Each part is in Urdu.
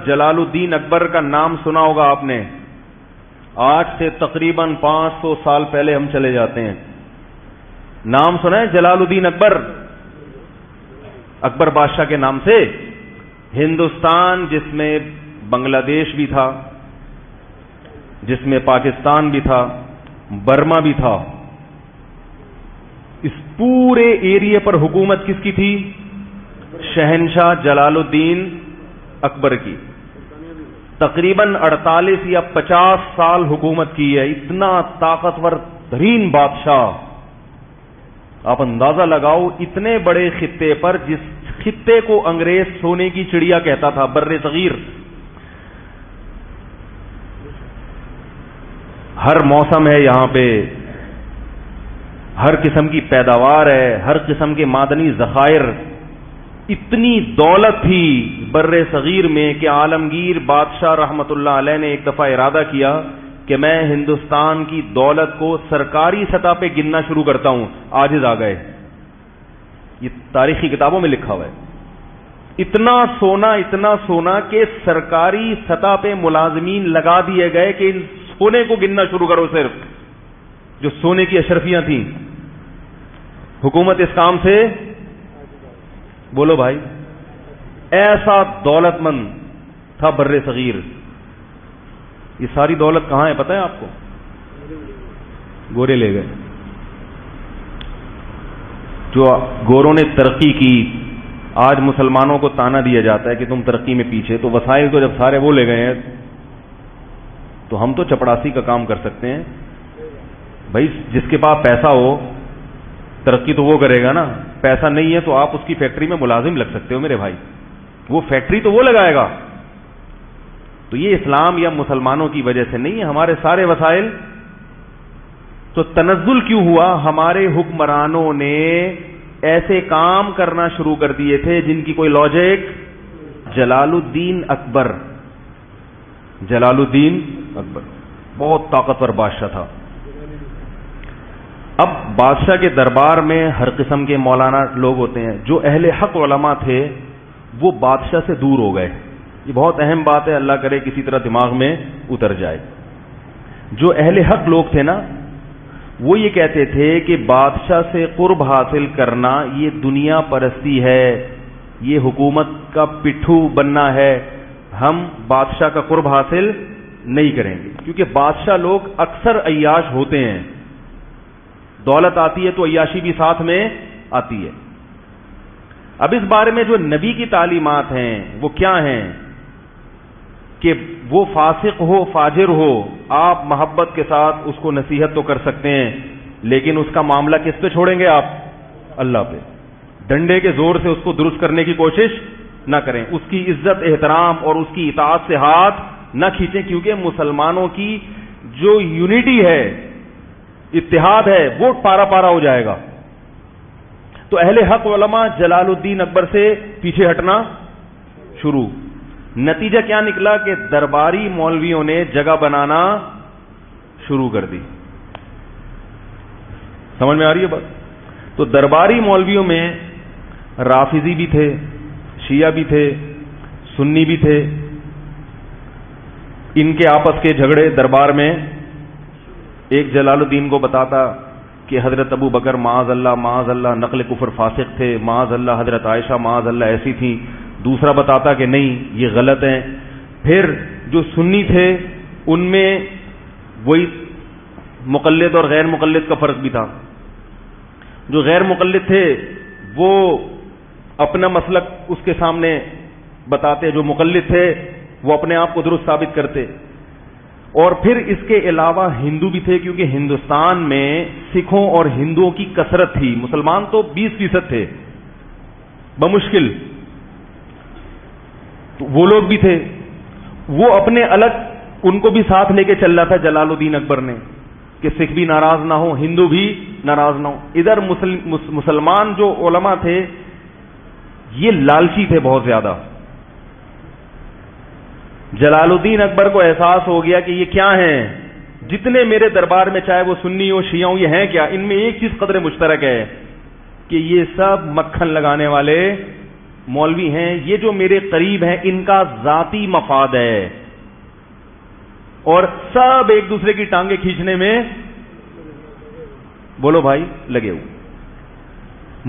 جلال الدین اکبر کا نام سنا ہوگا آپ نے. آج سے تقریباً 500 سال پہلے ہم چلے جاتے ہیں. نام سنا ہے جلال الدین اکبر؟ اکبر بادشاہ کے نام سے ہندوستان، جس میں بنگلہ دیش بھی تھا، جس میں پاکستان بھی تھا، برما بھی تھا، اس پورے ایریے پر حکومت کس کی تھی؟ شہنشاہ جلال الدین اکبر کی. تقریباً 48 یا 50 سال حکومت کی ہے. اتنا طاقتور ترین بادشاہ. آپ اندازہ لگاؤ اتنے بڑے خطے پر، جس خطے کو انگریز سونے کی چڑیا کہتا تھا، بر صغیر، ہر موسم ہے یہاں پہ، ہر قسم کی پیداوار ہے، ہر قسم کے معدنی ذخائر. اتنی دولت تھی بر صغیر میں کہ عالمگیر بادشاہ رحمت اللہ علیہ نے ایک دفعہ ارادہ کیا کہ میں ہندوستان کی دولت کو سرکاری سطح پہ گننا شروع کرتا ہوں. عاجز آ گئے. یہ تاریخی کتابوں میں لکھا ہوا ہے. اتنا سونا کہ سرکاری سطح پہ ملازمین لگا دیے گئے کہ ان سونے کو گننا شروع کرو. صرف جو سونے کی اشرفیاں تھیں. حکومت اس کام سے، بولو بھائی، ایسا دولت مند تھا بر صغیر. یہ ساری دولت کہاں ہے پتہ ہے آپ کو؟ گورے لے گئے. جو گوروں نے ترقی کی، آج مسلمانوں کو تانا دیا جاتا ہے کہ تم ترقی میں پیچھے، تو وسائل تو جب سارے وہ لے گئے ہیں تو ہم تو چپڑاسی کا کام کر سکتے ہیں. بھائی جس کے پاس پیسہ ہو ترقی تو وہ کرے گا نا. پیسہ نہیں ہے تو آپ اس کی فیکٹری میں ملازم لگ سکتے ہو میرے بھائی، وہ فیکٹری تو وہ لگائے گا. تو یہ اسلام یا مسلمانوں کی وجہ سے نہیں ہے، ہمارے سارے وسائل. تو تنزل کیوں ہوا؟ ہمارے حکمرانوں نے ایسے کام کرنا شروع کر دیے تھے جن کی کوئی لاجک. جلال الدین اکبر بہت طاقتور بادشاہ تھا. اب بادشاہ کے دربار میں ہر قسم کے مولانا لوگ ہوتے ہیں. جو اہل حق علماء تھے وہ بادشاہ سے دور ہو گئے. یہ بہت اہم بات ہے، اللہ کرے کسی طرح دماغ میں اتر جائے. جو اہل حق لوگ تھے نا، وہ یہ کہتے تھے کہ بادشاہ سے قرب حاصل کرنا یہ دنیا پرستی ہے، یہ حکومت کا پٹھو بننا ہے. ہم بادشاہ کا قرب حاصل نہیں کریں گے، کیونکہ بادشاہ لوگ اکثر عیاش ہوتے ہیں. دولت آتی ہے تو عیاشی بھی ساتھ میں آتی ہے. اب اس بارے میں جو نبی کی تعلیمات ہیں وہ کیا ہیں کہ وہ فاسق ہو، فاجر ہو، آپ محبت کے ساتھ اس کو نصیحت تو کر سکتے ہیں، لیکن اس کا معاملہ کس پہ چھوڑیں گے آپ؟ اللہ پہ. ڈنڈے کے زور سے اس کو درست کرنے کی کوشش نہ کریں. اس کی عزت، احترام اور اس کی اطاعت سے ہاتھ نہ کھینچیں، کیونکہ مسلمانوں کی جو یونٹی ہے، اتحاد ہے، وہ پارا پارا ہو جائے گا. تو اہل حق علماء جلال الدین اکبر سے پیچھے ہٹنا شروع. نتیجہ کیا نکلا کہ درباری مولویوں نے جگہ بنانا شروع کر دی. سمجھ میں آ رہی ہے بات؟ تو درباری مولویوں میں رافضی بھی تھے، شیعہ بھی تھے، سنی بھی تھے. ان کے آپس کے جھگڑے دربار میں. ایک جلال الدین کو بتاتا کہ حضرت ابو بکر معاذ اللہ نقل کفر فاسق تھے، معاذ اللہ حضرت عائشہ معاذ اللہ ایسی تھی. دوسرا بتاتا کہ نہیں یہ غلط ہیں. پھر جو سنی تھے ان میں وہی مقلد اور غیر مقلد کا فرق بھی تھا. جو غیر مقلد تھے وہ اپنا مسلک اس کے سامنے بتاتے، جو مقلد تھے وہ اپنے آپ کو درست ثابت کرتے. اور پھر اس کے علاوہ ہندو بھی تھے، کیونکہ ہندوستان میں سکھوں اور ہندوؤں کی کثرت تھی. مسلمان تو 20% تھے بمشکل. تو وہ لوگ بھی تھے. وہ اپنے الگ ان کو بھی ساتھ لے کے چل رہا تھا جلال الدین اکبر نے کہ سکھ بھی ناراض نہ ہو، ہندو بھی ناراض نہ ہو. ادھر مسلمان جو علماء تھے یہ لالچی تھے بہت زیادہ. جلال الدین اکبر کو احساس ہو گیا کہ یہ کیا ہیں، جتنے میرے دربار میں چاہے وہ سنی ہو شیعہ ہو، یہ ہیں کیا؟ ان میں ایک چیز قدر مشترک ہے کہ یہ سب مکھن لگانے والے مولوی ہیں، یہ جو میرے قریب ہیں ان کا ذاتی مفاد ہے، اور سب ایک دوسرے کی ٹانگیں کھینچنے میں بولو بھائی لگے ہوئے.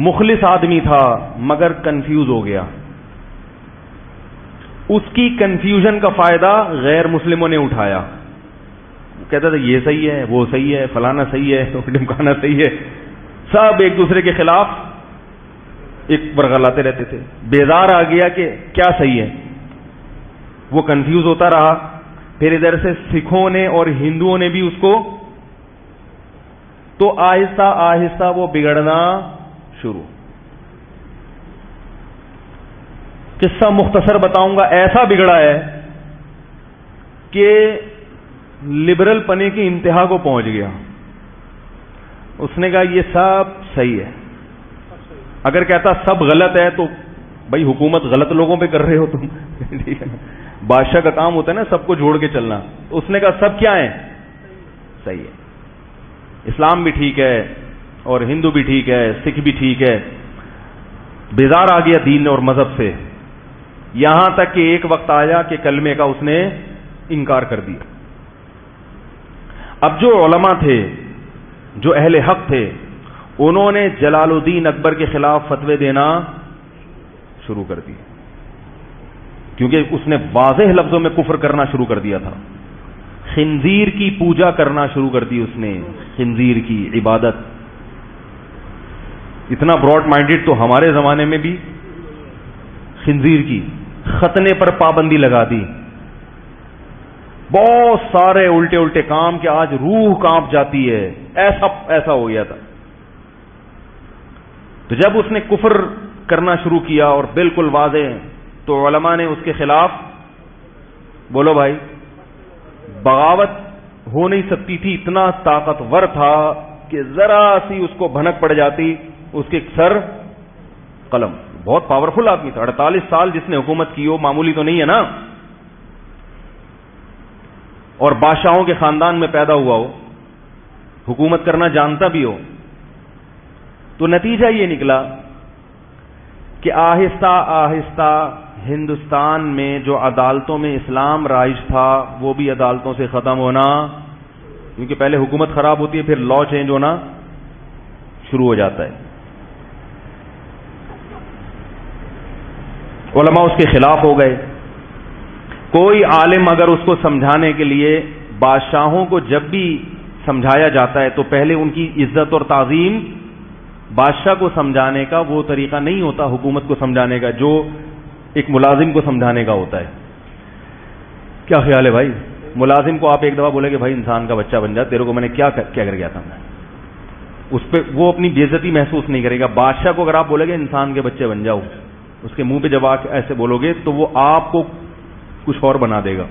مخلص آدمی تھا مگر کنفیوز ہو گیا. اس کی کنفیوژن کا فائدہ غیر مسلموں نے اٹھایا. کہتا تھا یہ صحیح ہے، وہ صحیح ہے، فلانا صحیح ہے، ڈمکانا صحیح ہے، سب ایک دوسرے کے خلاف ایک برغلاتے رہتے تھے. بیزار آ گیا کہ کیا صحیح ہے، وہ کنفیوز ہوتا رہا. پھر ادھر سے سکھوں نے اور ہندوؤں نے بھی اس کو، تو آہستہ آہستہ وہ بگڑنا شروع. قصہ مختصر بتاؤں گا. ایسا بگڑا ہے کہ لبرل پنے کی انتہا کو پہنچ گیا. اس نے کہا یہ سب صحیح ہے. اگر کہتا سب غلط ہے تو بھائی حکومت غلط لوگوں پہ کر رہے ہو تم. ٹھیک ہے نا، بادشاہ کا کام ہوتا ہے نا سب کو جوڑ کے چلنا. اس نے کہا سب کیا ہے، صحیح ہے، اسلام بھی ٹھیک ہے اور ہندو بھی ٹھیک ہے، سکھ بھی ٹھیک ہے. بیزار آ گیا دین اور مذہب سے، یہاں تک کہ ایک وقت آیا کہ کلمے کا اس نے انکار کر دیا. اب جو علماء تھے، جو اہل حق تھے، انہوں نے جلال الدین اکبر کے خلاف فتوے دینا شروع کر دی، کیونکہ اس نے واضح لفظوں میں کفر کرنا شروع کر دیا تھا. خنزیر کی پوجا کرنا شروع کر دی اس نے، خنزیر کی عبادت. اتنا براڈ مائنڈیڈ تو ہمارے زمانے میں بھی خنزیر کی ختنے پر پابندی لگا دی. بہت سارے الٹے الٹے کام کہ آج روح کانپ جاتی ہے، ایسا ہو گیا تھا. تو جب اس نے کفر کرنا شروع کیا اور بالکل واضح، تو علماء نے اس کے خلاف، بولو بھائی، بغاوت ہو نہیں سکتی تھی. اتنا طاقتور تھا کہ ذرا سی اس کو بھنک پڑ جاتی، اس کے سر قلم. بہت پاورفل آدمی تھا. 48 سال جس نے حکومت کی ہو معمولی تو نہیں ہے نا، اور بادشاہوں کے خاندان میں پیدا ہوا ہو، حکومت کرنا جانتا بھی ہو. تو نتیجہ یہ نکلا کہ آہستہ آہستہ ہندوستان میں جو عدالتوں میں اسلام رائج تھا وہ بھی عدالتوں سے ختم ہونا، کیونکہ پہلے حکومت خراب ہوتی ہے پھر لا چینج ہونا شروع ہو جاتا ہے. علماء اس کے خلاف ہو گئے. کوئی عالم اگر اس کو سمجھانے کے لیے، بادشاہوں کو جب بھی سمجھایا جاتا ہے تو پہلے ان کی عزت اور تعظیم، بادشاہ کو سمجھانے کا وہ طریقہ نہیں ہوتا حکومت کو سمجھانے کا جو ایک ملازم کو سمجھانے کا ہوتا ہے. کیا خیال ہے بھائی؟ ملازم کو آپ ایک دفعہ بولے کہ بھائی انسان کا بچہ بن جا، تیرے کو میں نے کیا کر گیا تھا، میں اس پہ وہ اپنی بےعزتی محسوس نہیں کرے گا. بادشاہ کو اگر آپ بولے گے انسان کے بچے بن جاؤ، اس کے منہ پہ جب آپ ایسے بولو گے تو وہ آپ کو کچھ اور بنا دے گا.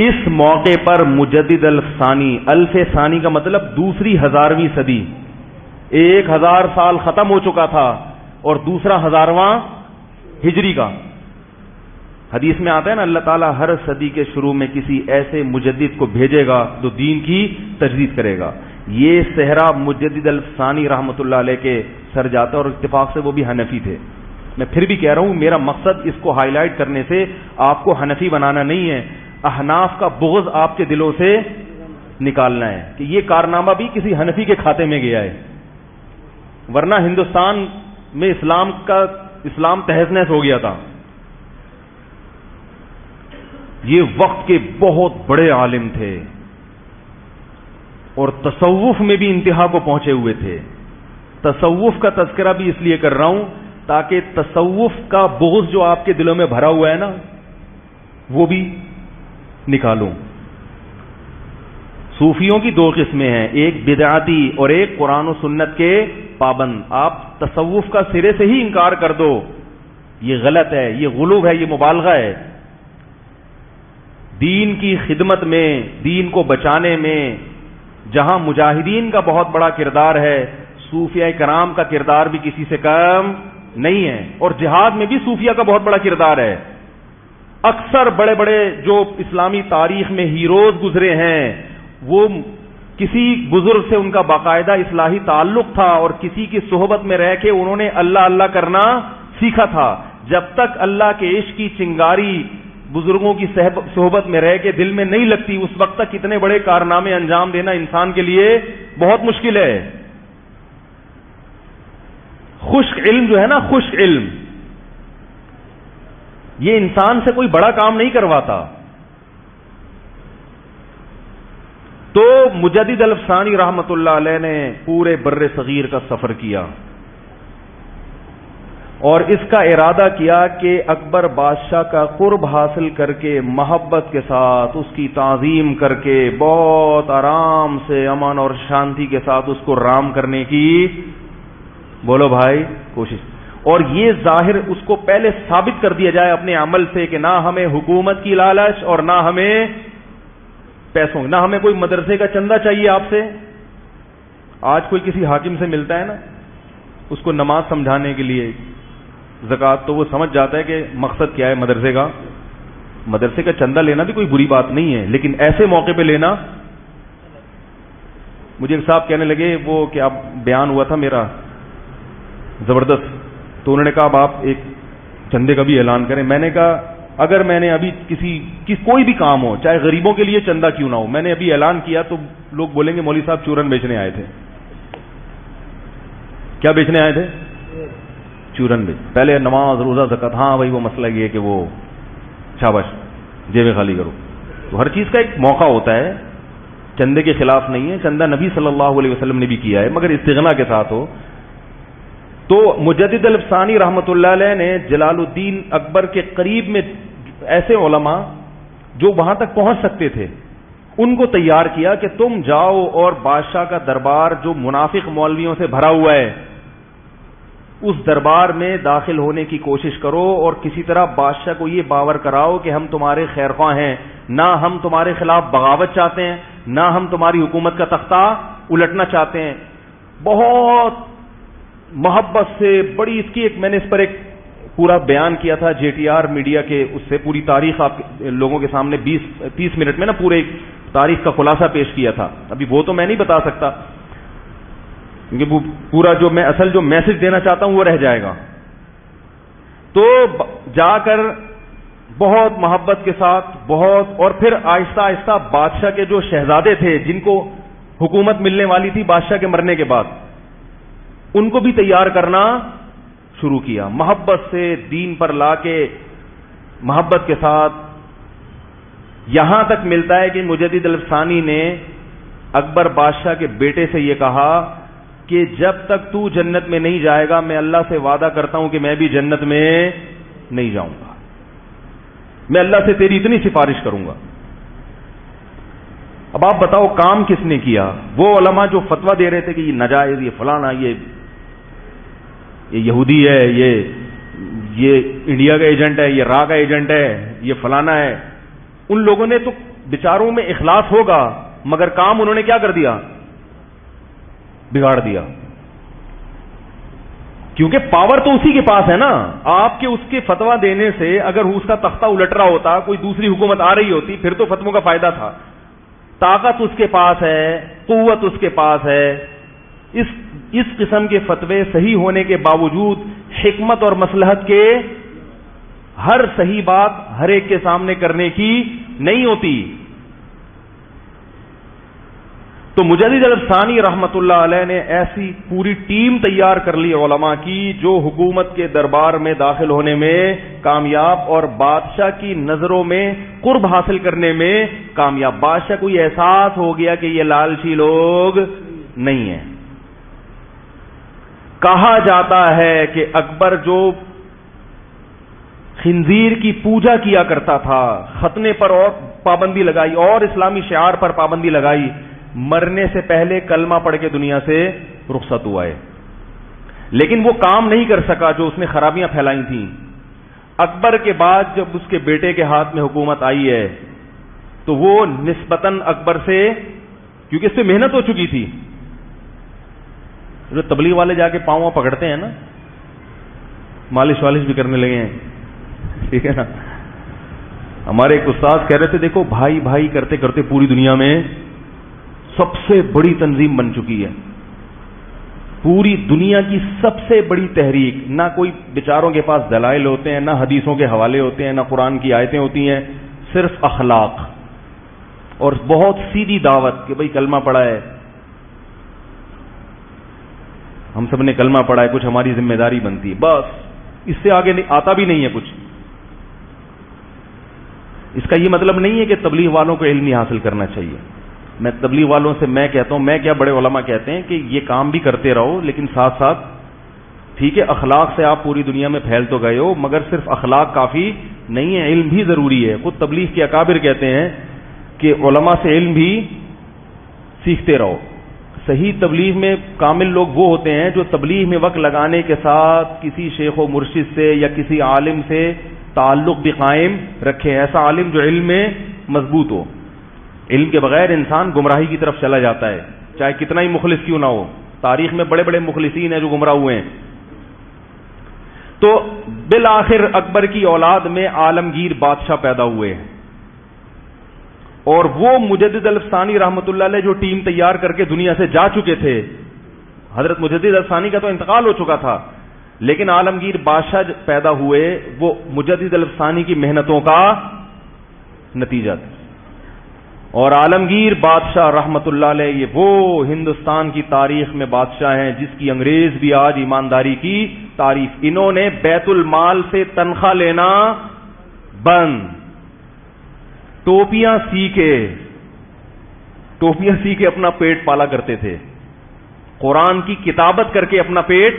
اس موقع پر مجدد الثانی، الف ثانی کا مطلب دوسری 1000ویں صدی، 1000 سال ختم ہو چکا تھا اور دوسرا 1000واں ہجری کا. حدیث میں آتا ہے نا اللہ تعالیٰ ہر صدی کے شروع میں کسی ایسے مجدد کو بھیجے گا جو دین کی تجدید کرے گا. یہ صحرا مجدد الثانی رحمۃ اللہ علیہ کے سر جاتا ہے، اور اتفاق سے وہ بھی حنفی تھے. میں پھر بھی کہہ رہا ہوں، میرا مقصد اس کو ہائی لائٹ کرنے سے آپ کو حنفی بنانا نہیں ہے، احناف کا بغض آپ کے دلوں سے نکالنا ہے کہ یہ کارنامہ بھی کسی حنفی کے کھاتے میں گیا ہے، ورنہ ہندوستان میں اسلام تہز نہز ہو گیا تھا. یہ وقت کے بہت بڑے عالم تھے اور تصوف میں بھی انتہا کو پہنچے ہوئے تھے. تصوف کا تذکرہ بھی اس لیے کر رہا ہوں تاکہ تصوف کا بغض جو آپ کے دلوں میں بھرا ہوا ہے نا وہ بھی نکالوں. صوفیوں کی 2 قسمیں ہیں، ایک بدعتی اور ایک قرآن و سنت کے پابند. آپ تصوف کا سرے سے ہی انکار کر دو، یہ غلط ہے، یہ غلو ہے، یہ مبالغہ ہے. دین کی خدمت میں، دین کو بچانے میں جہاں مجاہدین کا بہت بڑا کردار ہے، صوفیاء کرام کا کردار بھی کسی سے کم نہیں ہے. اور جہاد میں بھی صوفیہ کا بہت بڑا کردار ہے. اکثر بڑے بڑے جو اسلامی تاریخ میں ہیروز گزرے ہیں وہ کسی بزرگ سے ان کا باقاعدہ اصلاحی تعلق تھا اور کسی کی صحبت میں رہ کے انہوں نے اللہ اللہ کرنا سیکھا تھا. جب تک اللہ کے عشق کی چنگاری بزرگوں کی صحبت میں رہ کے دل میں نہیں لگتی اس وقت تک اتنے بڑے کارنامے انجام دینا انسان کے لیے بہت مشکل ہے. خشک علم جو ہے نا، خشک علم، یہ انسان سے کوئی بڑا کام نہیں کرواتا. تو مجدد الافسانی رحمت اللہ علیہ نے پورے بر صغیر کا سفر کیا اور اس کا ارادہ کیا کہ اکبر بادشاہ کا قرب حاصل کر کے محبت کے ساتھ اس کی تعظیم کر کے بہت آرام سے امن اور شانتی کے ساتھ اس کو رام کرنے کی بولو بھائی کوشش. اور یہ ظاہر اس کو پہلے ثابت کر دیا جائے اپنے عمل سے کہ نہ ہمیں حکومت کی لالچ اور نہ ہمیں پیسوں، نہ ہمیں کوئی مدرسے کا چندہ چاہیے آپ سے. آج کوئی کسی حاکم سے ملتا ہے نا، اس کو نماز سمجھانے کے لیے زکوٰۃ، تو وہ سمجھ جاتا ہے کہ مقصد کیا ہے مدرسے کا. مدرسے کا چندہ لینا بھی کوئی بری بات نہیں ہے، لیکن ایسے موقع پہ لینا. مجھے ایک صاحب کہنے لگے وہ کہ اب بیان ہوا تھا میرا زبردست، تو انہوں نے کہا اب آپ ایک چندے کا بھی اعلان کریں. میں نے کہا اگر میں نے ابھی کوئی بھی کام ہو، چاہے غریبوں کے لیے چندہ کیوں نہ ہو، میں نے ابھی اعلان کیا تو لوگ بولیں گے مولوی صاحب چورن بیچنے آئے تھے. کیا بیچنے آئے تھے؟ چورن بیچ. پہلے نماز روزہ زکات، ہاں بھائی وہ مسئلہ یہ کہ وہ شاباش جیبیں خالی کرو. تو ہر چیز کا ایک موقع ہوتا ہے، چندے کے خلاف نہیں ہے. چندہ نبی صلی اللہ علیہ وسلم نے بھی کیا ہے مگر استغنا کے ساتھ ہو. تو مجدد الافسانی رحمت اللہ علیہ نے جلال الدین اکبر کے قریب میں ایسے علماء جو وہاں تک پہنچ سکتے تھے ان کو تیار کیا کہ تم جاؤ اور بادشاہ کا دربار جو منافق مولویوں سے بھرا ہوا ہے اس دربار میں داخل ہونے کی کوشش کرو اور کسی طرح بادشاہ کو یہ باور کراؤ کہ ہم تمہارے خیر خواہ ہیں، نہ ہم تمہارے خلاف بغاوت چاہتے ہیں، نہ ہم تمہاری حکومت کا تختہ الٹنا چاہتے ہیں. بہت محبت سے بڑی اس کی ایک میں نے اس پر ایک پورا بیان کیا تھا جے ٹی آر میڈیا کے، اس سے پوری تاریخ آپ لوگوں کے سامنے 20-30 منٹ میں نا پورے تاریخ کا خلاصہ پیش کیا تھا. ابھی وہ تو میں نہیں بتا سکتا کیونکہ وہ پورا جو میں اصل جو میسج دینا چاہتا ہوں وہ رہ جائے گا. تو جا کر بہت محبت کے ساتھ بہت، اور پھر آہستہ آہستہ بادشاہ کے جو شہزادے تھے جن کو حکومت ملنے والی تھی بادشاہ کے مرنے کے بعد، ان کو بھی تیار کرنا شروع کیا. محبت سے دین پر لا کے محبت کے ساتھ یہاں تک ملتا ہے کہ مجدد الافسانی نے اکبر بادشاہ کے بیٹے سے یہ کہا کہ جب تک تو جنت میں نہیں جائے گا میں اللہ سے وعدہ کرتا ہوں کہ میں بھی جنت میں نہیں جاؤں گا. میں اللہ سے تیری اتنی سفارش کروں گا. اب آپ بتاؤ کام کس نے کیا؟ وہ علماء جو فتویٰ دے رہے تھے کہ یہ ناجائز، یہ فلانا، یہ یہودی ہے، یہ انڈیا کا ایجنٹ ہے، یہ را کا ایجنٹ ہے، یہ فلانا ہے. ان لوگوں نے تو بیچاروں میں اخلاص ہوگا مگر کام انہوں نے کیا کر دیا؟ بگاڑ دیا. کیونکہ پاور تو اسی کے پاس ہے نا. آپ کے اس کے فتویٰ دینے سے اگر اس کا تختہ الٹ رہا ہوتا، کوئی دوسری حکومت آ رہی ہوتی، پھر تو فتووں کا فائدہ تھا. طاقت اس کے پاس ہے، قوت اس کے پاس ہے. اس قسم کے فتوے صحیح ہونے کے باوجود حکمت اور مصلحت کے ہر صحیح بات ہر ایک کے سامنے کرنے کی نہیں ہوتی. تو مجدد الافسانی رحمت اللہ علیہ نے ایسی پوری ٹیم تیار کر لی علماء کی جو حکومت کے دربار میں داخل ہونے میں کامیاب اور بادشاہ کی نظروں میں قرب حاصل کرنے میں کامیاب. بادشاہ کو یہ احساس ہو گیا کہ یہ لالچی لوگ نہیں ہیں. کہا جاتا ہے کہ اکبر جو خنزیر کی پوجا کیا کرتا تھا، ختنے پر اور پابندی لگائی اور اسلامی شعار پر پابندی لگائی، مرنے سے پہلے کلمہ پڑھ کے دنیا سے رخصت ہوا ہے. لیکن وہ کام نہیں کر سکا جو اس نے خرابیاں پھیلائی تھیں. اکبر کے بعد جب اس کے بیٹے کے ہاتھ میں حکومت آئی ہے تو وہ نسبتاً اکبر سے، کیونکہ اس پہ محنت ہو چکی تھی. جو تبلیغ والے جا کے پاؤں پکڑتے ہیں نا، مالش والش بھی کرنے لگے ہیں، ٹھیک ہے نا. ہمارے ایک استاد کہہ رہے تھے دیکھو بھائی بھائی کرتے کرتے پوری دنیا میں سب سے بڑی تنظیم بن چکی ہے، پوری دنیا کی سب سے بڑی تحریک. نہ کوئی بیچاروں کے پاس دلائل ہوتے ہیں، نہ حدیثوں کے حوالے ہوتے ہیں، نہ قرآن کی آیتیں ہوتی ہیں، صرف اخلاق اور بہت سیدھی دعوت کہ بھئی کلمہ پڑھا ہے، ہم سب نے کلمہ پڑھا ہے، کچھ ہماری ذمہ داری بنتی ہے، بس اس سے آگے آتا بھی نہیں ہے کچھ. اس کا یہ مطلب نہیں ہے کہ تبلیغ والوں کو علم نہیں حاصل کرنا چاہیے. میں تبلیغ والوں سے میں کہتا ہوں، میں کیا بڑے علماء کہتے ہیں کہ یہ کام بھی کرتے رہو، لیکن ساتھ ساتھ ٹھیک ہے اخلاق سے آپ پوری دنیا میں پھیل تو گئے ہو، مگر صرف اخلاق کافی نہیں ہے، علم بھی ضروری ہے. خود تبلیغ کے اکابر کہتے ہیں کہ علماء سے علم بھی سیکھتے رہو. صحیح تبلیغ میں کامل لوگ وہ ہوتے ہیں جو تبلیغ میں وقت لگانے کے ساتھ کسی شیخ و مرشد سے یا کسی عالم سے تعلق بھی قائم رکھے. ایسا عالم جو علم میں مضبوط ہو. علم کے بغیر انسان گمراہی کی طرف چلا جاتا ہے، چاہے کتنا ہی مخلص کیوں نہ ہو. تاریخ میں بڑے بڑے مخلصین ہیں جو گمراہ ہوئے ہیں. تو بالآخر اکبر کی اولاد میں عالمگیر بادشاہ پیدا ہوئے ہیں، اور وہ مجدد الفسانی رحمۃ اللہ علیہ جو ٹیم تیار کر کے دنیا سے جا چکے تھے. حضرت مجدد الفسانی کا تو انتقال ہو چکا تھا، لیکن عالمگیر بادشاہ پیدا ہوئے، وہ مجدد الفسانی کی محنتوں کا نتیجہ تھا. اور عالمگیر بادشاہ رحمۃ اللہ علیہ یہ وہ ہندوستان کی تاریخ میں بادشاہ ہیں جس کی انگریز بھی آج ایمانداری کی تعریف. انہوں نے بیت المال سے تنخواہ لینا بند، ٹوپیاں سی کے اپنا پیٹ پالا کرتے تھے، قرآن کی کتابت کر کے اپنا پیٹ